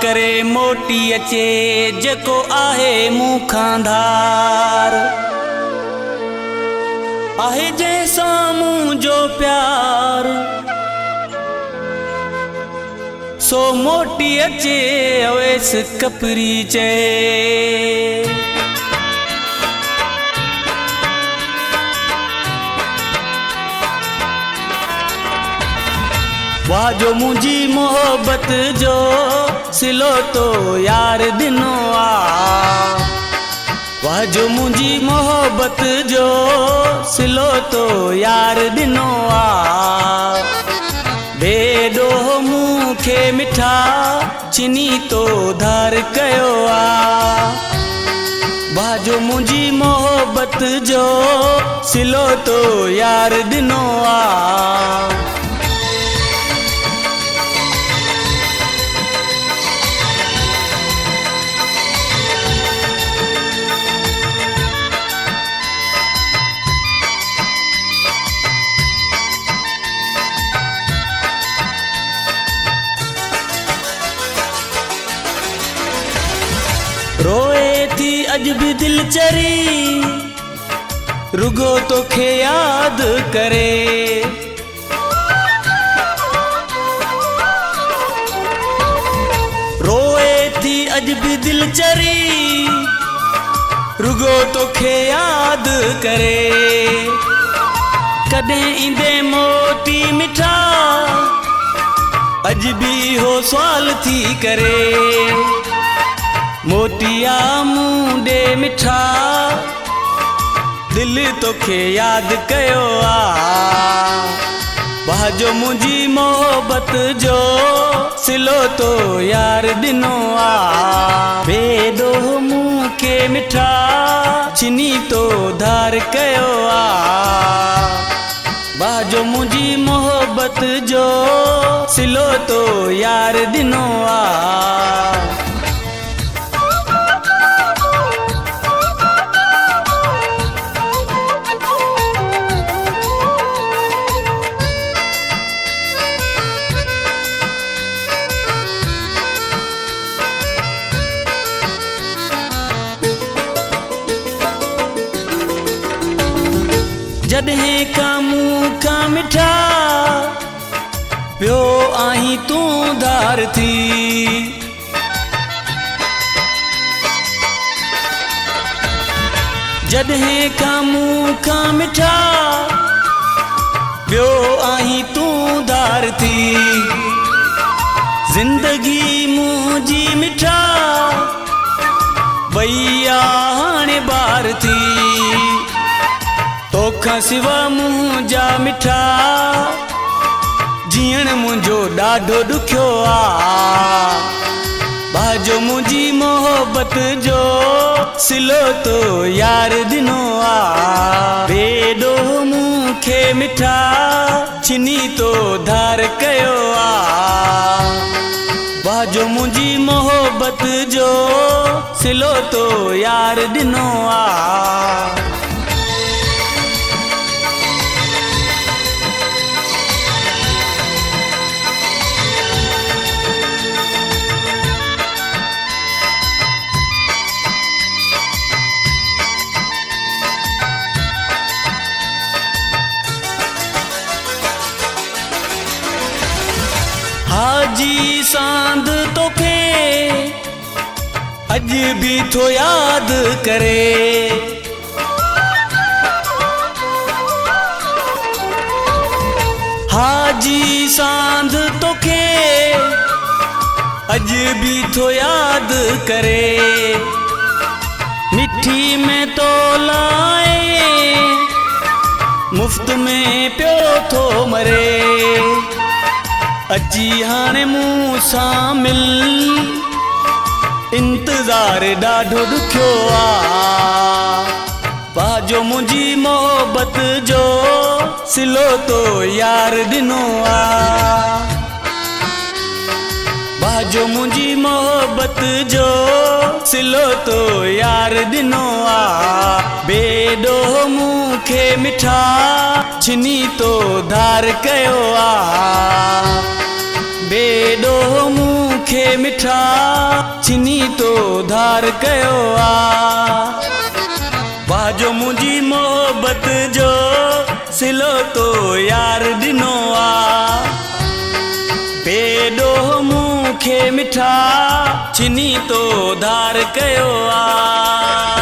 करे मोटी अचे जेको आहे मूंखां धार आहे जंहिंसां मुंहिंजो प्यार सो मोटी अचे अवेस कपरी चए वाह जो मुंहिंजी मोहब्बत जो सिलो तो यार दिनो आ वाह जो मुंहिंजी मोहब्बत जो सिलो तो यार दिनो आ बेडो मूंखे मिठा चिनी तो धार कयो आ वाह जो मुंहिंजी मोहब्बत जो सिलो तो यार दिनो आ रोए थी अज भी दिल चरी रुगो तोखे याद करे रोए थी अज भी दिल चरी रुगो तोखे याद करे कदें ईंदे मोती मिठा अज भी हो सवाल थी करे मोतिया मुंडे मिठा दिल तोखे याद कयो आ वाह जो मुंहिंजी मोहब्बत जो सिलो तो यार दिनो आ बेडो मूंखे मिठा चिनी तो धार कयो आ वाह जो मुंहिंजी मोहब्बत जो सिलो तो यार दिनो आ जॾहिं का मूंखां मिठा पियो आहीं तूं धार थी जॾहिं का मूंखां मिठा पियो आहीं तूं धार थी ज़िंदगी मुंहिंजी मिठा भैया हाणे बार थी तोखां सिवा मुंहिंजा मिठा जीअण मुंहिंजो ॾाढो ॾुखियो आ बाजो मुंहिंजी मोहब्बत जो सिलो तो यार दिनो आ बेडो मूंखे मिठा चिनी तो धार कयो आ बाजो मुंहिंजी मोहब्बत जो सिलो तो यार दिनो आ हाजी सांद तोखे अज भी थो याद करे हाजी सांद तोखे अज भी थो याद करे मिठी में तो लाए मुफ्त में पियो थो मरे अची हाणे मूंसां मिल इंतज़ार ॾाढो ॾुखियो आ बाजो मुंहिंजी मोहब्बत जो सिलो तो यार दिनो आ बाजो मुंहिंजी मोहब्बत जो सिलो तो यार दिनो आ बेडो मूंखे मिठा छिनी तो धार कयो आ बेडो मूंखे मिठा छिनी तो धार कयो आ। बाजो मुझी मोहब्बत जो सिलो तो यार दिनो आ। बेडो मुखे मिठा छिनी तो धार कयो आ।